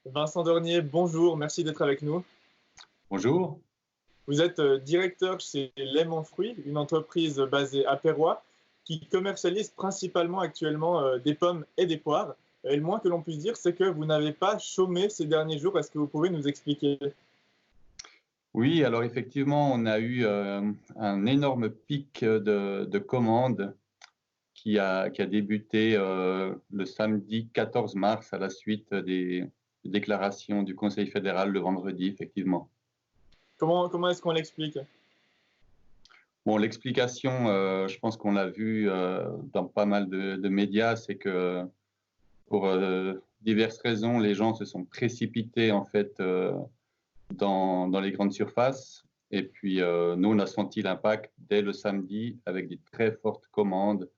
Vincent Dornier, bonjour, merci d'être avec nous. Bonjour. Vous êtes directeur chez Lait Fruits, une entreprise basée à Pérois qui commercialise principalement actuellement des pommes et des poires. Et le moins que l'on puisse dire, c'est que vous n'avez pas chômé ces derniers jours. Est-ce que vous pouvez nous expliquer? Oui, alors effectivement, on a eu un énorme pic de commandes qui a débuté le samedi 14 mars à la suite des déclarations du Conseil fédéral le vendredi, effectivement. Comment est-ce qu'on l'explique? Bon, l'explication, je pense qu'on l'a vu dans pas mal de médias, c'est que pour diverses raisons, les gens se sont précipités en fait dans les grandes surfaces. Et puis, nous, on a senti l'impact dès le samedi avec des très fortes commandes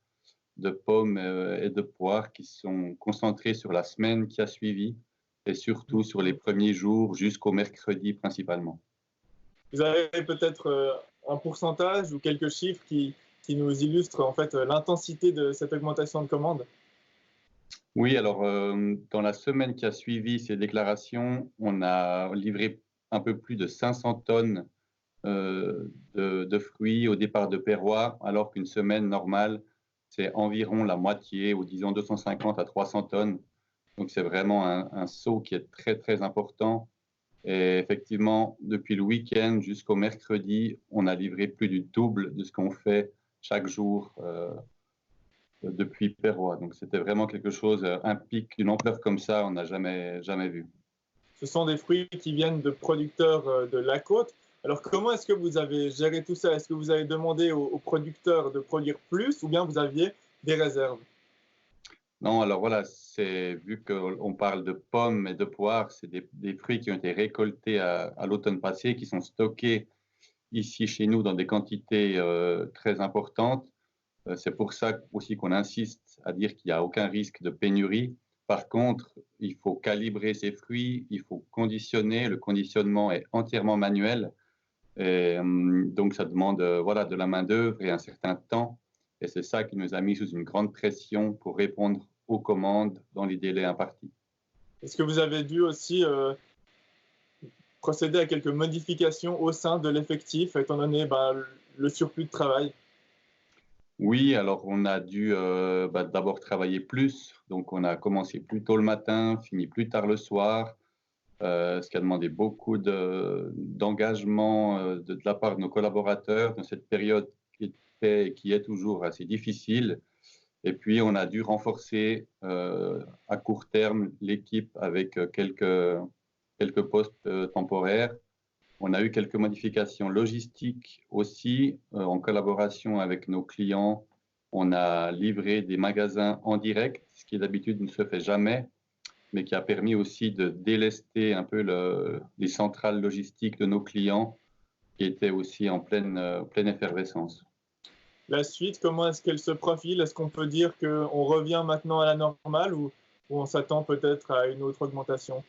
de pommes et de poires qui sont concentrées sur la semaine qui a suivi et surtout sur les premiers jours jusqu'au mercredi principalement. Vous avez peut-être un pourcentage ou quelques chiffres qui nous illustrent en fait l'intensité de cette augmentation de commandes? Oui, alors dans la semaine qui a suivi ces déclarations, on a livré un peu plus de 500 tonnes de fruits au départ de Pérois, alors qu'une semaine normale, c'est environ la moitié, ou disons 250 à 300 tonnes. Donc c'est vraiment un saut qui est très très important. Et effectivement, depuis le week-end jusqu'au mercredi, on a livré plus du double de ce qu'on fait chaque jour depuis Pérois. Donc c'était vraiment quelque chose, un pic d'une ampleur comme ça, on n'a jamais vu. Ce sont des fruits qui viennent de producteurs de la côte. Alors, comment est-ce que vous avez géré tout ça? Est-ce que vous avez demandé aux producteurs de produire plus ou bien vous aviez des réserves? Non, alors voilà, c'est vu qu'on parle de pommes et de poires, c'est des fruits qui ont été récoltés à l'automne passé, qui sont stockés ici chez nous dans des quantités très importantes. C'est pour ça aussi qu'on insiste à dire qu'il n'y a aucun risque de pénurie. Par contre, il faut calibrer ces fruits, il faut conditionner. Le conditionnement est entièrement manuel. Et, donc, ça demande voilà, de la main-d'œuvre et un certain temps. Et c'est ça qui nous a mis sous une grande pression pour répondre aux commandes dans les délais impartis. Est-ce que vous avez dû aussi procéder à quelques modifications au sein de l'effectif, étant donné le surplus de travail? Oui, alors on a dû d'abord travailler plus. Donc, on a commencé plus tôt le matin, fini plus tard le soir. Ce qui a demandé beaucoup d'engagement de la part de nos collaborateurs dans cette période qui était et qui est toujours assez difficile. Et puis, on a dû renforcer à court terme l'équipe avec quelques postes temporaires. On a eu quelques modifications logistiques aussi en collaboration avec nos clients. On a livré des magasins en direct, ce qui d'habitude ne se fait jamais, mais qui a permis aussi de délester un peu les centrales logistiques de nos clients qui étaient aussi en pleine effervescence. La suite, comment est-ce qu'elle se profile? Est-ce qu'on peut dire qu'on revient maintenant à la normale ou on s'attend peut-être à une autre augmentation?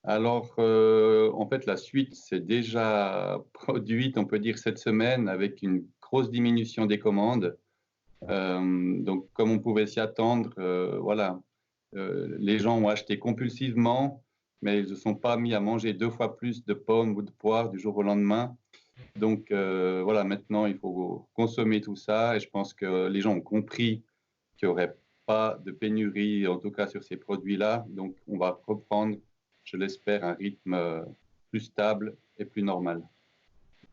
Alors, en fait, la suite s'est déjà produite, on peut dire, cette semaine avec une grosse diminution des commandes. Donc, comme on pouvait s'y attendre, voilà, les gens ont acheté compulsivement, mais ils ne se sont pas mis à manger 2 fois plus de pommes ou de poires du jour au lendemain. Donc voilà, maintenant, il faut consommer tout ça et je pense que les gens ont compris qu'il n'y aurait pas de pénurie, en tout cas sur ces produits-là. Donc on va reprendre, je l'espère, un rythme plus stable et plus normal.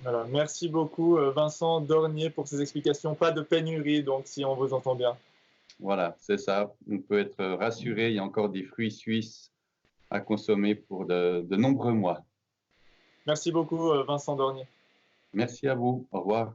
Voilà. Merci beaucoup, Vincent Dornier, pour ces explications. Pas de pénurie, donc, si on vous entend bien. Voilà, c'est ça. On peut être rassuré, il y a encore des fruits suisses à consommer pour de nombreux mois. Merci beaucoup, Vincent Dornier. Merci à vous. Au revoir.